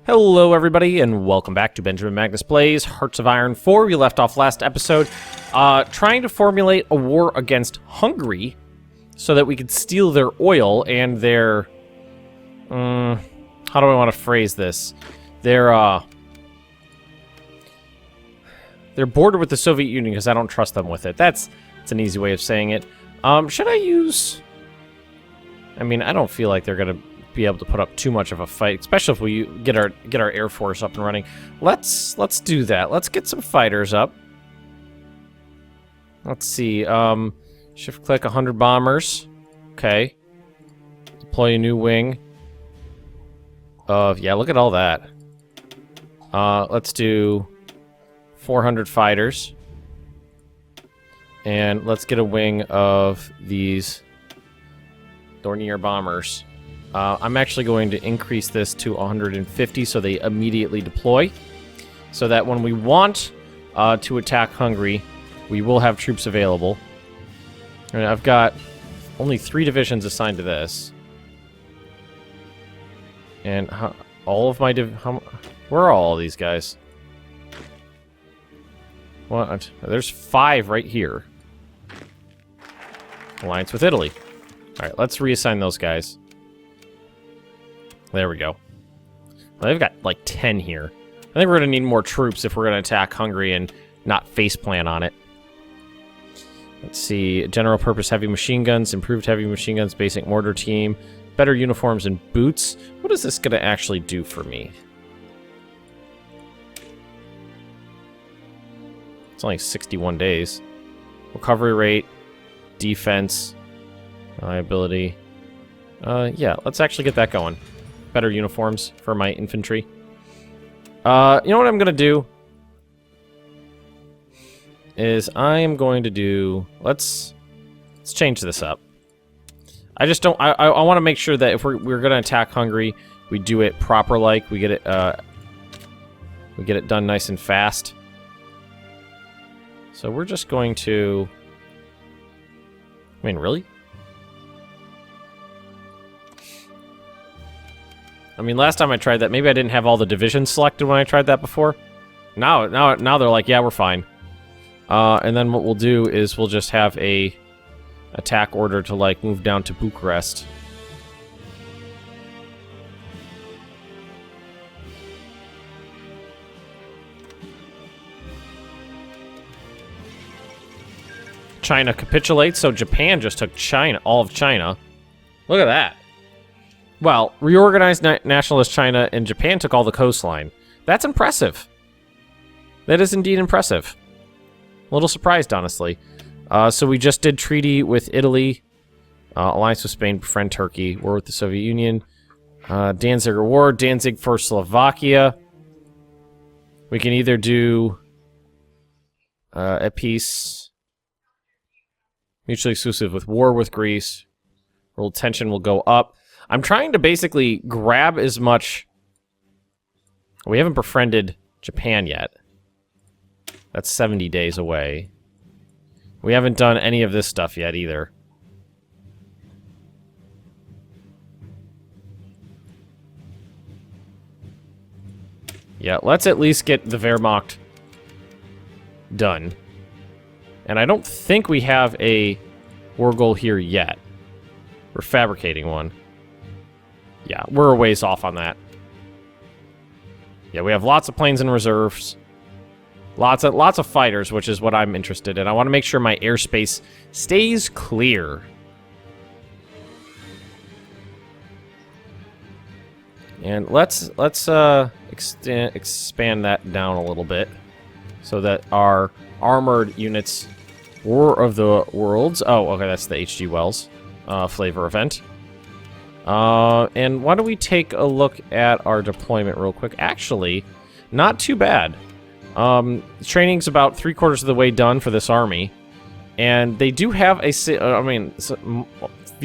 Hello everybody, and welcome back to Benjamin Magnus Plays Hearts of Iron 4. We left off last episode trying to formulate a war against Hungary so that we could steal their oil and their... how do I want to phrase this? Their border with the Soviet Union, because I don't trust them with it. That's an easy way of saying it. Should I use... I mean, I don't feel like they're going to be able to put up too much of a fight, especially if we get our Air Force up and running. Let's do that. Let's get some fighters up. Let's see. Shift click 100 bombers. Okay. Deploy a new wing. Yeah, look at all that. Let's do 400 fighters. And let's get a wing of these Dornier bombers. I'm actually going to increase this to 150 so they immediately deploy, so that when we want to attack Hungary, we will have troops available. And I've got only 3 divisions assigned to this. And all of my where are all these guys? What? There's 5 right here. Alliance with Italy. Alright, let's reassign those guys. There we go. Well, they've got like 10 here. I think we're going to need more troops if we're going to attack Hungary and not faceplant on it. Let's see. General purpose heavy machine guns, improved heavy machine guns, basic mortar team, better uniforms and boots. What is this going to actually do for me? It's only 61 days. Recovery rate, defense, reliability. Yeah, let's actually get that going. Better uniforms for my infantry. You know what I'm gonna do? Is I am going to do... Let's change this up. I just don't... I want to make sure that if we're gonna attack Hungary, we do it proper, like we get it done nice and fast. So we're just going to... I mean, really? I mean, last time I tried that, maybe I didn't have all the divisions selected when I tried that before. Now they're like, yeah, we're fine. And then what we'll do is we'll just have a attack order to, like, move down to Bucharest. China capitulates, so Japan just took China, all of China. Look at that. Well, reorganized nationalist China and Japan took all the coastline. That's impressive. That is indeed impressive. A little surprised, honestly. So we just did treaty with Italy, alliance with Spain, befriend Turkey, war with the Soviet Union, Danzig War, Danzig for Slovakia. We can either do a peace, mutually exclusive with war with Greece. World tension will go up. I'm trying to basically grab as much... We haven't befriended Japan yet. That's 70 days away. We haven't done any of this stuff yet, either. Yeah, let's at least get the Wehrmacht done. And I don't think we have a war goal here yet. We're fabricating one. Yeah, we're a ways off on that. Yeah, we have lots of planes in reserves. Lots of fighters, which is what I'm interested in. I want to make sure my airspace stays clear. And let's expand that down a little bit so that our armored units, War of the Worlds. Oh, okay, that's the H.G. Wells flavor event. And why don't we take a look at our deployment real quick? Actually, not too bad. Training's about 3/4 of the way done for this army, and they do have a few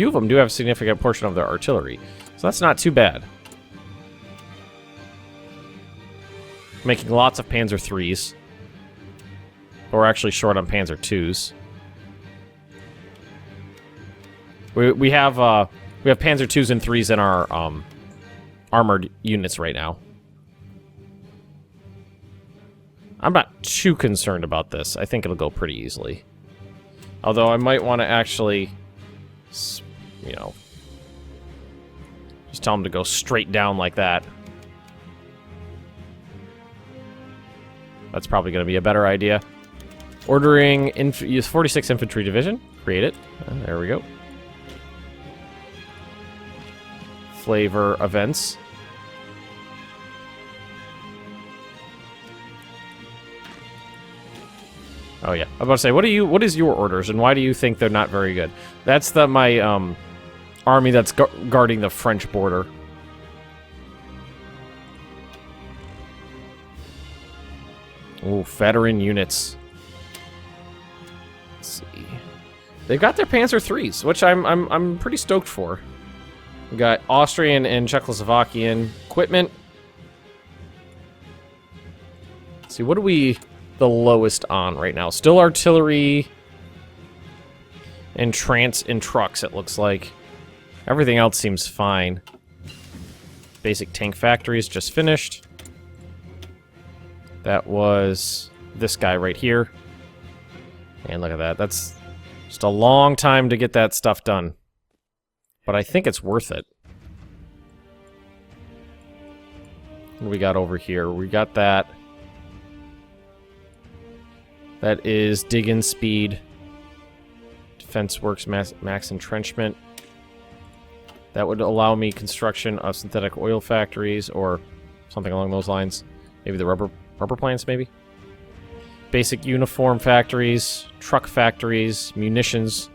of them do have a significant portion of their artillery, so that's not too bad. Making lots of Panzer IIIs, but we're actually short on Panzer IIs. We have Panzer IIs and IIIs in our armored units right now. I'm not too concerned about this. I think it'll go pretty easily. Although I might want to actually, you know, just tell them to go straight down like that. That's probably going to be a better idea. Ordering, use 46 Infantry Division. Create it. There we go. Flavor events. Oh yeah, I'm about to say, what is your orders, and why do you think they're not very good? That's my army that's guarding the French border. Ooh, veteran units. Let's see. They've got their Panzer IIIs, which I'm pretty stoked for. We got Austrian and Czechoslovakian equipment. Let's see, what are we the lowest on right now? Still artillery and trucks, it looks like. Everything else seems fine. Basic tank factories just finished. That was this guy right here. And look at that. That's just a long time to get that stuff done. But I think it's worth it. What do we got over here? We got that. That is dig-in speed. Defense works max entrenchment. That would allow me construction of synthetic oil factories or something along those lines. Maybe the rubber plants, maybe? Basic uniform factories, truck factories, munitions,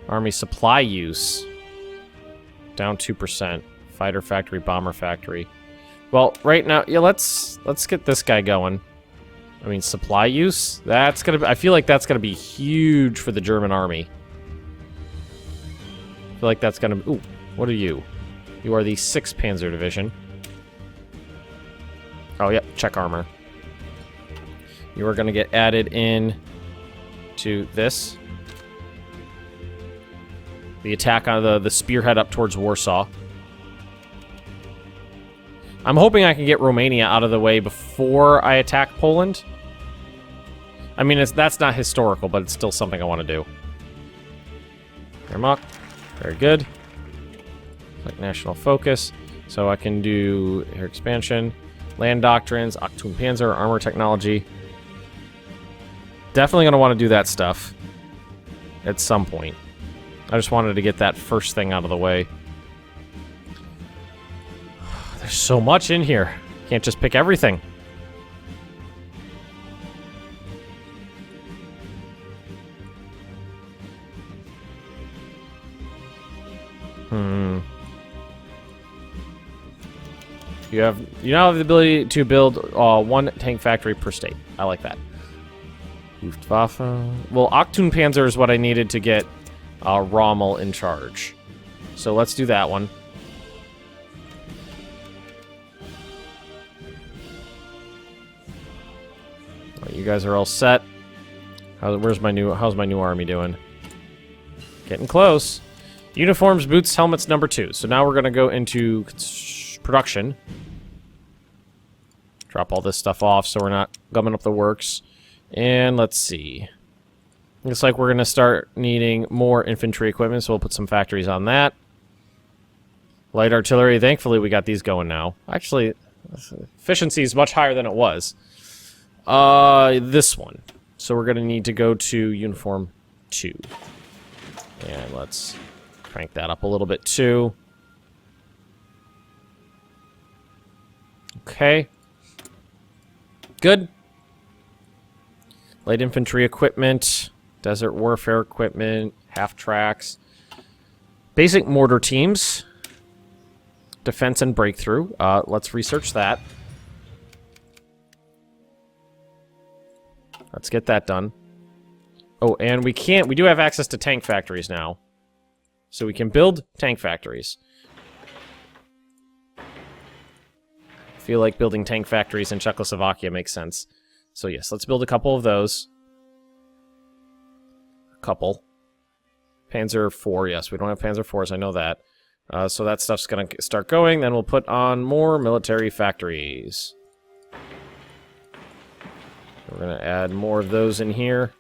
army supply use. Down 2%. Fighter factory, bomber factory. Well, right now, yeah, let's get this guy going. I mean, supply use? That's gonna be, I feel like that's gonna be huge for the German army. I feel like that's gonna be, ooh, what are you? You are the 6th Panzer Division. Oh, yep, check armor. You are gonna get added in to this. The attack on the spearhead up towards Warsaw. I'm hoping I can get Romania out of the way before I attack Poland. I mean, that's not historical, but it's still something I want to do. Wehrmacht. Very good. Like national focus. So I can do air expansion, land doctrines, Achtung Panzer, armor technology. Definitely going to want to do that stuff at some point. I just wanted to get that first thing out of the way. There's so much in here. Can't just pick everything. You now have the ability to build 1 tank factory per state. I like that. Luftwaffe. Well, Achtung Panzer is what I needed to get Rommel in charge. So let's do that one. Right, you guys are all set. How's my new army doing? Getting close. Uniforms, boots, helmets, number 2. So now we're going to go into production. Drop all this stuff off so we're not gumming up the works. And let's see. Looks like we're going to start needing more infantry equipment, so we'll put some factories on that. Light artillery, thankfully we got these going now. Actually, efficiency is much higher than it was. This one. So we're going to need to go to uniform 2. And let's crank that up a little bit too. Okay. Good. Light infantry equipment, desert warfare equipment, half tracks, basic mortar teams, defense and breakthrough. Let's research that. Let's get that done. Oh, and we do have access to tank factories now. So we can build tank factories. I feel like building tank factories in Czechoslovakia makes sense. So yes, let's build a couple of those. Panzer IV, yes, we don't have Panzer IVs, I know that. So that stuff's gonna start going, then we'll put on more military factories. We're gonna add more of those in here.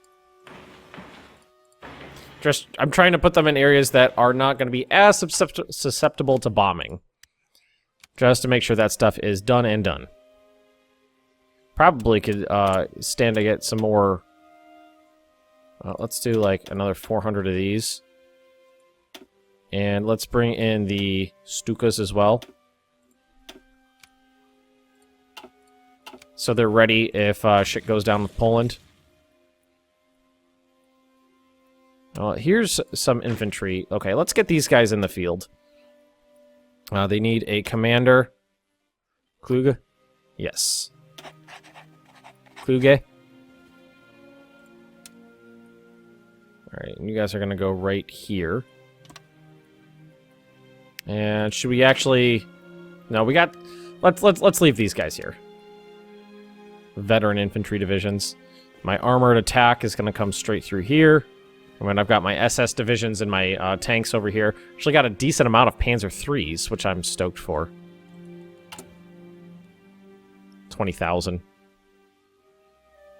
Just, I'm trying to put them in areas that are not going to be as susceptible to bombing. Just to make sure that stuff is done and done. Probably could stand to get some more. Let's do like another 400 of these. And let's bring in the Stukas as well. So they're ready if shit goes down with Poland. Here's some infantry. Okay, let's get these guys in the field. They need a commander. Kluge? Yes. Kluge? Alright, you guys are gonna go right here. And should we actually... No, we got... Let's leave these guys here. Veteran infantry divisions. My armored attack is gonna come straight through here. I mean, I've got my SS divisions and my tanks over here. Actually got a decent amount of Panzer IIIs, which I'm stoked for. 20,000.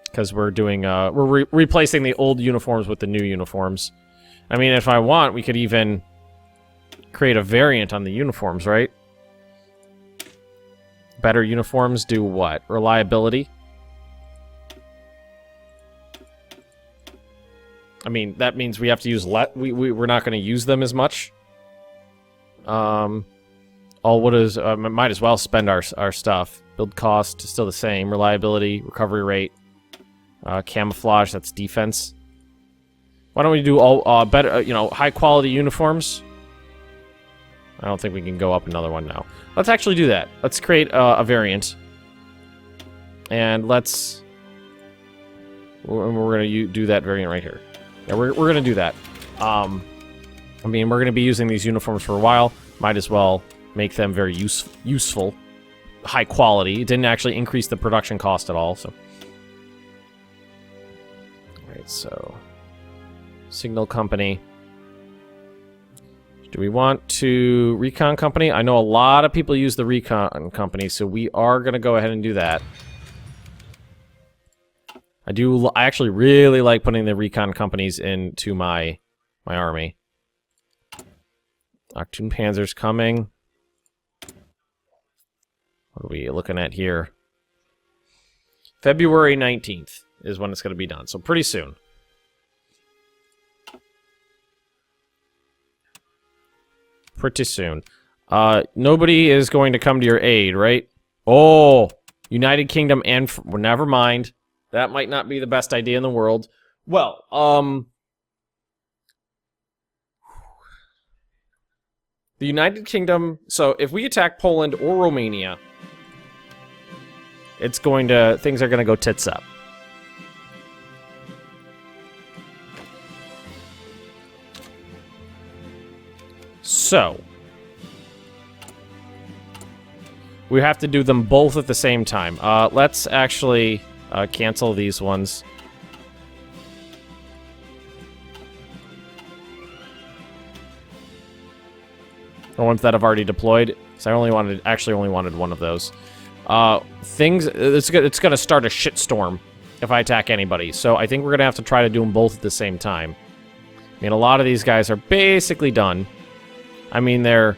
Because we're doing, we're replacing the old uniforms with the new uniforms. I mean, if I want, we could even create a variant on the uniforms, right? Better uniforms do what? Reliability? I mean, that means we have to use we're not going to use them as much. Might as well spend our stuff. Build cost still the same. Reliability, recovery rate, camouflage. That's defense. Why don't we do all better? High quality uniforms. I don't think we can go up another one now. Let's actually do that. Let's create a variant, and we're going to do that variant right here. Yeah, we're going to do that. I mean, we're going to be using these uniforms for a while. Might as well make them very useful. High quality. It didn't actually increase the production cost at all, so... Alright, so... Signal Company. Do we want to... Recon Company? I know a lot of people use the Recon Company, so we are going to go ahead and do that. I actually really like putting the recon companies into my army. Octoon Panzer's coming. What are we looking at here? February 19th is when it's going to be done, so pretty soon. Pretty soon. Nobody is going to come to your aid, right? Oh! United Kingdom and... Well, never mind. That might not be the best idea in the world. Well, the United Kingdom... So, if we attack Poland or Romania, things are going to go tits up. So, we have to do them both at the same time. Let's actually... cancel these ones. The ones that have already deployed. So I actually only wanted one of those. It's gonna start a shitstorm if I attack anybody. So I think we're gonna have to try to do them both at the same time. I mean, a lot of these guys are basically done. I mean, their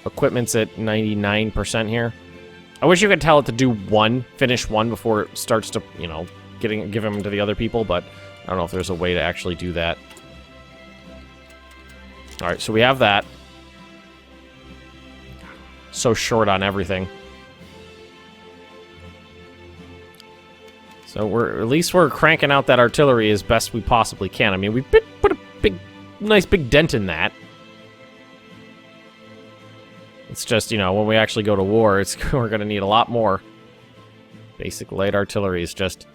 equipment's at 99% here. I wish you could tell it to finish one before it starts to, give them to the other people, but I don't know if there's a way to actually do that. Alright, so we have that. So short on everything. So at least we're cranking out that artillery as best we possibly can. I mean, we put a nice big dent in that. It's just, when we actually go to war, we're going to need a lot more. Basic light artillery is just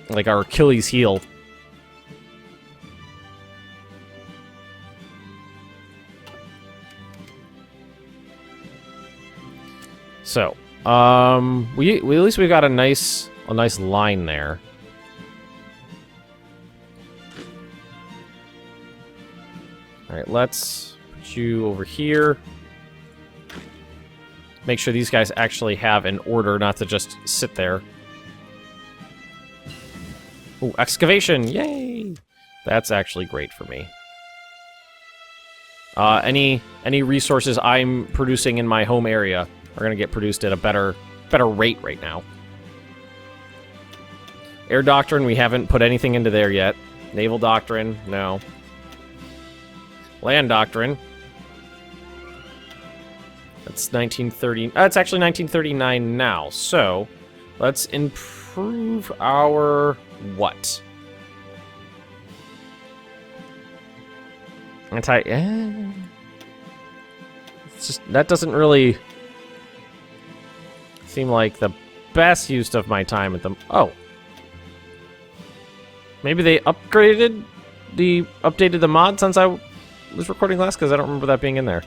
like our Achilles heel. So, at least we got a nice line there. All right, let's put you over here. Make sure these guys actually have an order, not to just sit there. Ooh, excavation! Yay! That's actually great for me. Any resources I'm producing in my home area are gonna get produced at a better rate right now. Air Doctrine, we haven't put anything into there yet. Naval Doctrine, no. Land Doctrine. That's 1930. It's actually 1939 now. So, let's improve our what? It's just that doesn't really seem like the best use of my time at them. Oh. Maybe they updated the mod since I was recording last, because I don't remember that being in there.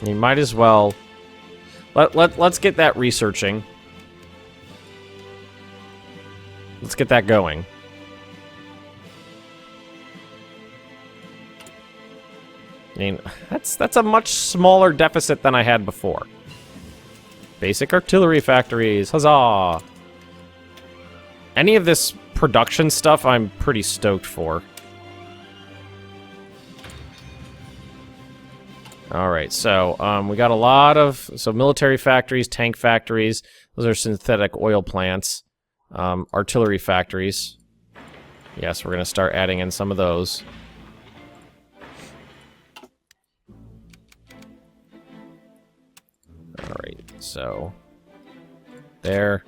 You might as well let's get that researching. Let's get that going. I mean, that's a much smaller deficit than I had before. Basic artillery factories, huzzah! Any of this production stuff I'm pretty stoked for. Alright, so we got a lot of military factories, tank factories, those are synthetic oil plants, artillery factories. Yes, we're gonna start adding in some of those. Alright, so there.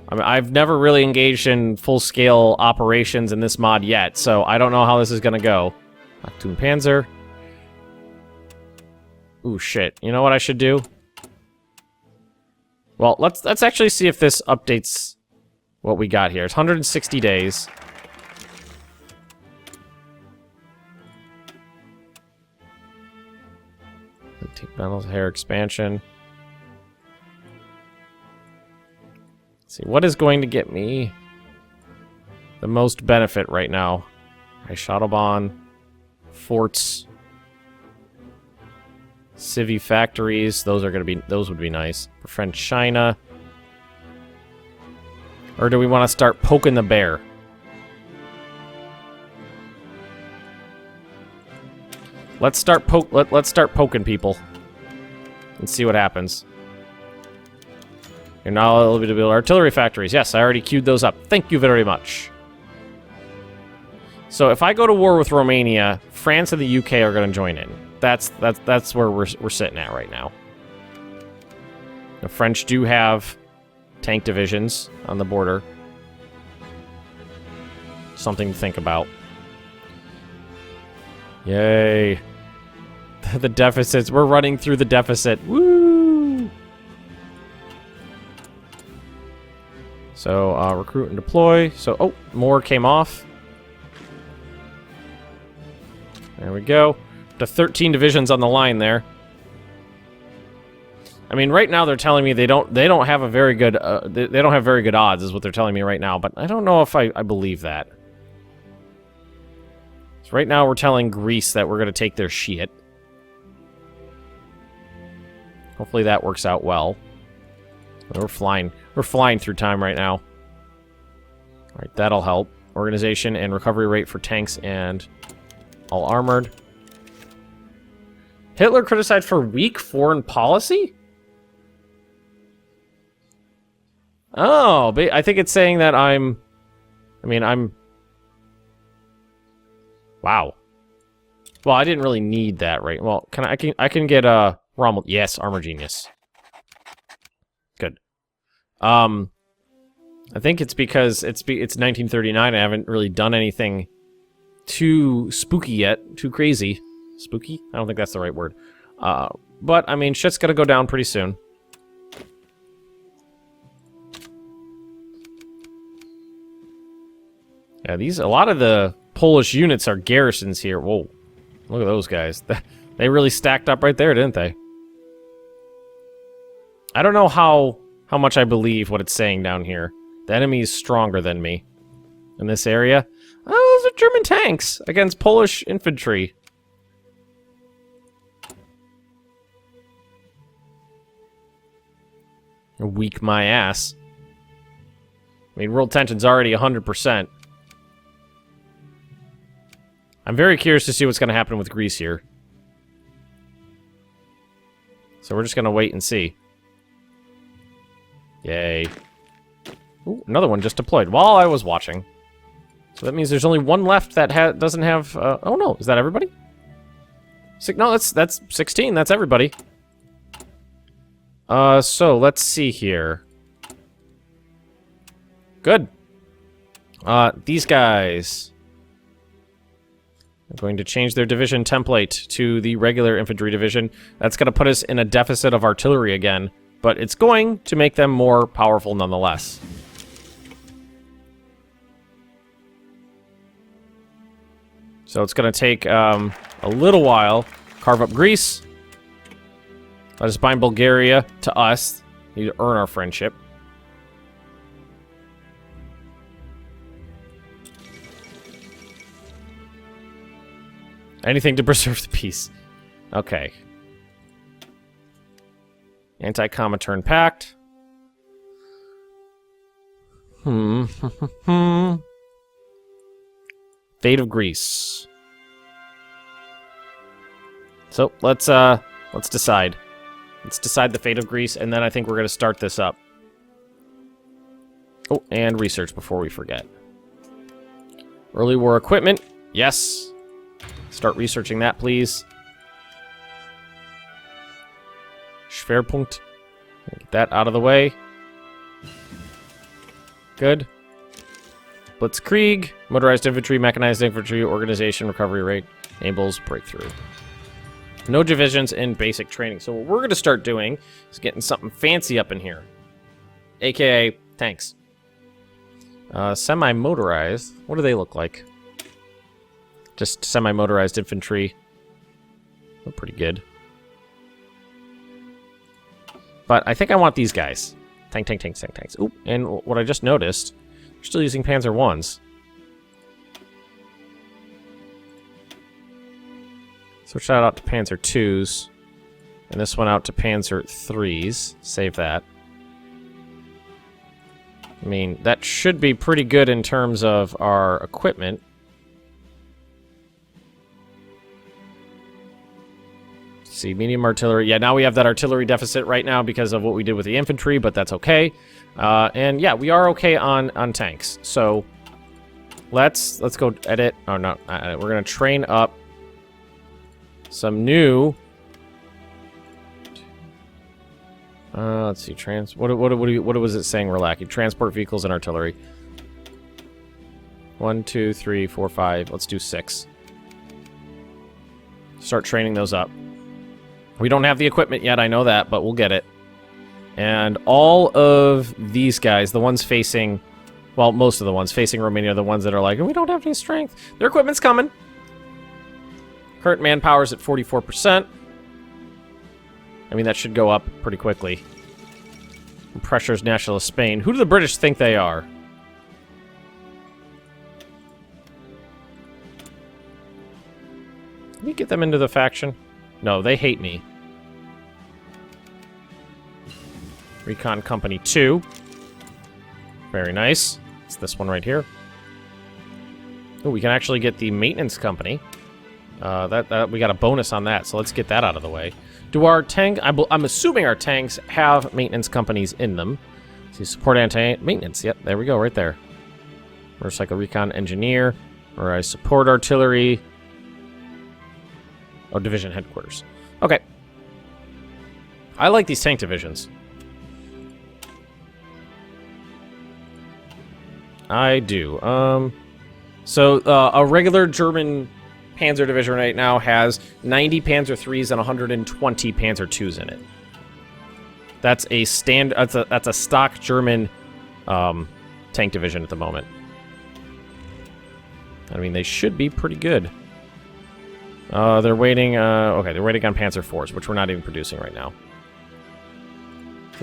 I mean, I've never really engaged in full-scale operations in this mod yet, so I don't know how this is gonna go. Achtung Panzer. Ooh, shit. You know what I should do? Well, let's actually see if this updates what we got here. It's 160 days. Take Magnus hair expansion. Let's see, what is going to get me the most benefit right now? Shadowbahn, forts, civvy factories. Those would be nice. Befriend China. Or do we want to start poking the bear? Let's start poking people and see what happens. You're now able to build artillery factories. Yes, I already queued those up. Thank you very much. So if I go to war with Romania, France and the UK are going to join in. That's where we're sitting at right now. The French do have tank divisions on the border. Something to think about. Yay. The deficits. We're running through the deficit. Woo! So, recruit and deploy. So, oh, more came off. There we go. To 13 divisions on the line there. I mean, right now they're telling me they don't have a very good they don't have very good odds, is what they're telling me right now. But I don't know if I believe that. So right now we're telling Greece that we're going to take their shit. Hopefully that works out well. We're flying through time right now. All right, that'll help. Organization and recovery rate for tanks and all armored. Hitler criticized for weak foreign policy? Oh, I think it's saying that I'm... Wow. Well, I didn't really need that, right? Well, I can get Rommel. Yes, Armor Genius. Good. I think it's because it's 1939. I haven't really done anything too spooky yet, too crazy. Spooky? I don't think that's the right word. But I mean, shit's gonna go down pretty soon. Yeah, a lot of the Polish units are garrisons here. Whoa. Look at those guys. They really stacked up right there, didn't they? I don't know how much I believe what it's saying down here. The enemy is stronger than me. In this area. Oh, those are German tanks against Polish infantry. Weak my ass. I mean, world tension's already 100%. I'm very curious to see what's going to happen with Greece here. So we're just going to wait and see. Yay. Ooh, another one just deployed while I was watching. So that means there's only one left that doesn't have... oh no, is that everybody? No, that's 16, that's everybody. So let's see here. Good. These guys are going to change their division template to the regular infantry division. That's going to put us in a deficit of artillery again, but it's going to make them more powerful nonetheless. So it's going to take a little while. Carve up Greece. Let us bind Bulgaria to us. Need to earn our friendship. Anything to preserve the peace. Okay. Anti-Comintern Pact. Fate of Greece. So let's decide. Let's decide the fate of Greece, and then I think we're going to start this up. Oh, and research before we forget. Early war equipment. Yes. Start researching that, please. Schwerpunkt. Get that out of the way. Good. Blitzkrieg. Motorized infantry, mechanized infantry, organization, recovery rate, enables breakthrough. No divisions in basic training. So what we're going to start doing is getting something fancy up in here. AKA tanks. Semi-motorized. What do they look like? Just semi-motorized infantry. They're pretty good. But I think I want these guys. Tanks. Oop, and what I just noticed, we're still using Panzer 1s. Switch that out to Panzer 2s. And this one out to Panzer 3s. Save that. I mean, that should be pretty good in terms of our equipment. Let's see, medium artillery. Yeah, now we have that artillery deficit right now because of what we did with the infantry, but that's okay. And yeah, we are okay on tanks. So let's go edit. Oh no, we're gonna train up some new. Let's see, what was it saying we're lacking? Transport vehicles and artillery. 1, 2, 3, 4, 5. Let's do 6. Start training those up. We don't have the equipment yet, I know that, but we'll get it. And all of these guys, the ones facing, well, most of the ones facing Romania are the ones that are like, we don't have any strength. Their equipment's coming. Current manpower is at 44%. I mean, that should go up pretty quickly. Pressures nationalist Spain. Who do the British think they are? Can we get them into the faction? No, they hate me. Recon Company 2. Very nice. It's this one right here. Oh, we can actually get the Maintenance Company. We got a bonus on that, so let's get that out of the way. Do our tank... I'm assuming our tanks have maintenance companies in them. See, support anti-maintenance. Yep, there we go, right there. Motorcycle Recon Engineer. Or I support artillery. Oh, division headquarters. Okay. I like these tank divisions. I do. So, a regular German Panzer division right now has 90 Panzer 3s and 120 Panzer 2s in it. That's a that's a stock German tank division at the moment. I mean, they should be pretty good. They're waiting. Okay, they're waiting on Panzer 4s, which we're not even producing right now.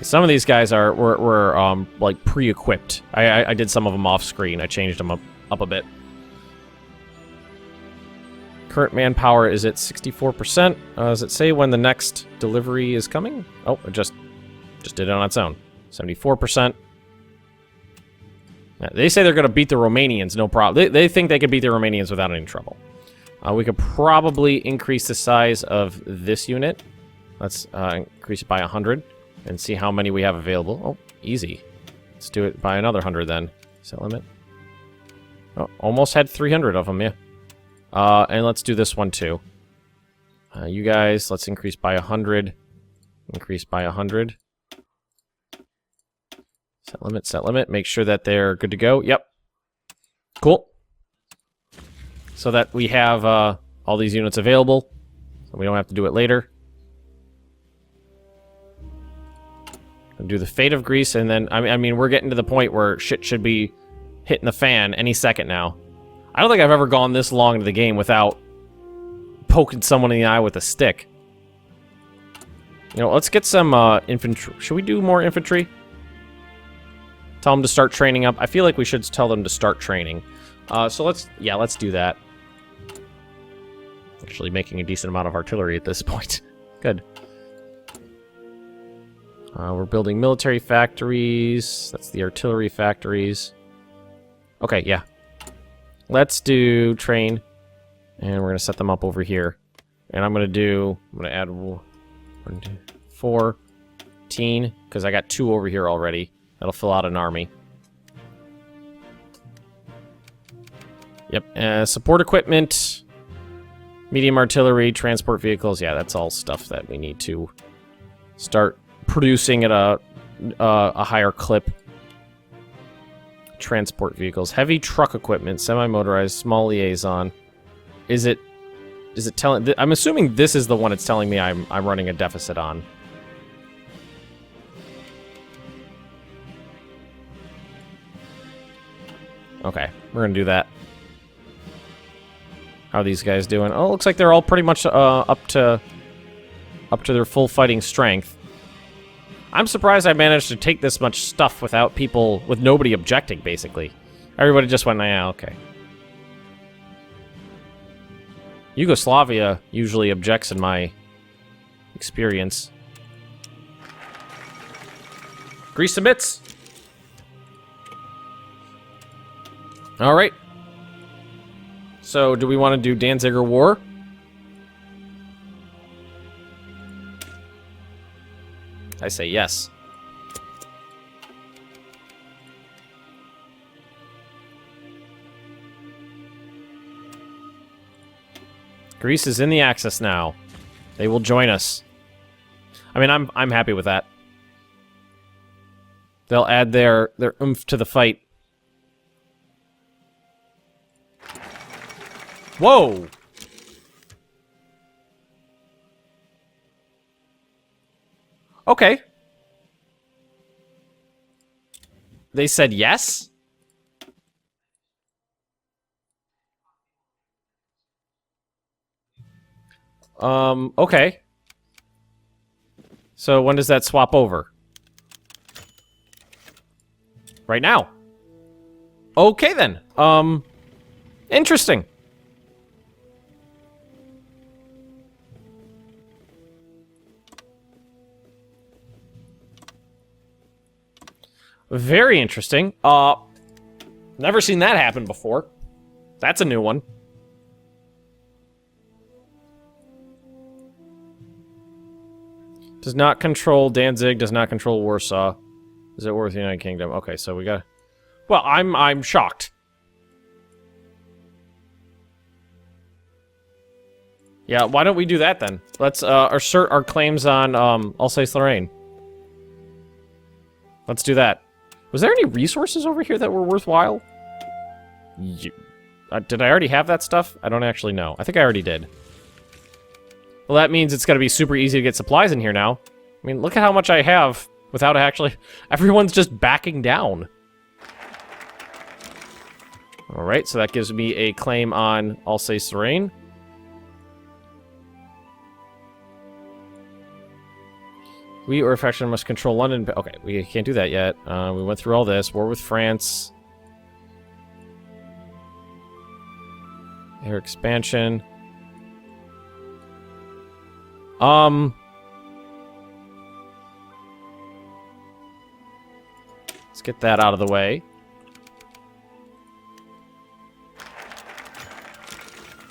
Some of these guys were like pre-equipped. I did some of them off screen. I changed them up a bit. Current manpower is at 64%. Does it say when the next delivery is coming? Oh, it just did it on its own. 74%. They say they're going to beat the Romanians, no problem. They think they could beat the Romanians without any trouble. We could probably increase the size of this unit. Let's increase it by 100 and see how many we have available. Oh, easy. Let's do it by another 100 then. Set limit. Oh, almost had 300 of them, yeah. And let's do this one too. You guys, let's increase by 100. Increase by 100. Set limit, set limit. Make sure that they're good to go. Yep. Cool. So that we have all these units available. So we don't have to do it later. I'll do the fate of Greece, and then, I mean, we're getting to the point where shit should be hitting the fan any second now. I don't think I've ever gone this long into the game without poking someone in the eye with a stick. You know, let's get some infantry. Should we do more infantry? Tell them to start training up. I feel like we should tell them to start training. So let's do that. Actually making a decent amount of artillery at this point. Good. We're building military factories. That's the artillery factories. Okay, yeah. Let's do train. And we're going to set them up over here. And I'm going to add 1, 2, 14. Because I got 2 over here already. That'll fill out an army. Yep. Support equipment. Medium artillery, transport vehicles. Yeah, that's all stuff that we need to start producing at a higher clip. Transport vehicles. Heavy truck equipment. Semi-motorized. Small liaison. Is it telling... I'm assuming this is the one it's telling me I'm running a deficit on. Okay, we're gonna do that. How are these guys doing? Oh, looks like they're all pretty much up to their full fighting strength. I'm surprised I managed to take this much stuff with nobody objecting, basically. Everybody just went, yeah, okay. Yugoslavia usually objects in my experience. Greece submits! Alright. So, do we want to do Danziger War? I say yes. Greece is in the Axis now. They will join us. I mean, I'm happy with that. They'll add their oomph to the fight. Whoa! Okay. They said yes? Okay. So when does that swap over? Right now. Okay then. Interesting. Very interesting. Never seen that happen before. That's a new one. Does not control Danzig, does not control Warsaw. Is it worth the United Kingdom? Okay, so we got... Well, I'm shocked. Yeah, why don't we do that then? Let's assert our claims on Alsace-Lorraine. Let's do that. Was there any resources over here that were worthwhile? Did I already have that stuff? I don't actually know. I think I already did. Well, that means it's going to be super easy to get supplies in here now. I mean, look at how much I have without actually... Everyone's just backing down. Alright, so that gives me a claim on Alsace-Lorraine. We or a faction must control London. Okay, we can't do that yet. We went through all this. War with France. Air expansion. get that out of the way.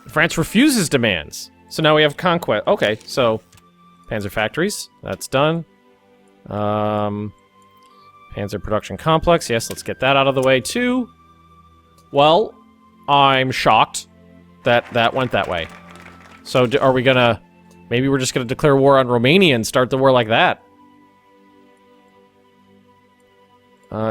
France refuses demands. So now we have conquest. Okay, so Panzer factories. That's done. Panzer production complex. Yes, let's get that out of the way too. Well, I'm shocked that that went that way. So are we gonna... Maybe we're just gonna declare war on Romania and start the war like that.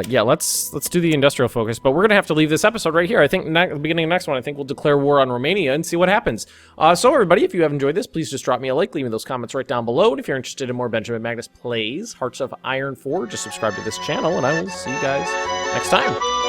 Yeah, let's do the industrial focus, but we're gonna have to leave this episode right here. I think at the beginning of the next one, I think we'll declare war on Romania and see what happens. So everybody, if you have enjoyed this, please just drop me a like, leave me those comments right down below, and if you're interested in more Benjamin Magnus plays Hearts of Iron IV, just subscribe to this channel, and I will see you guys next time.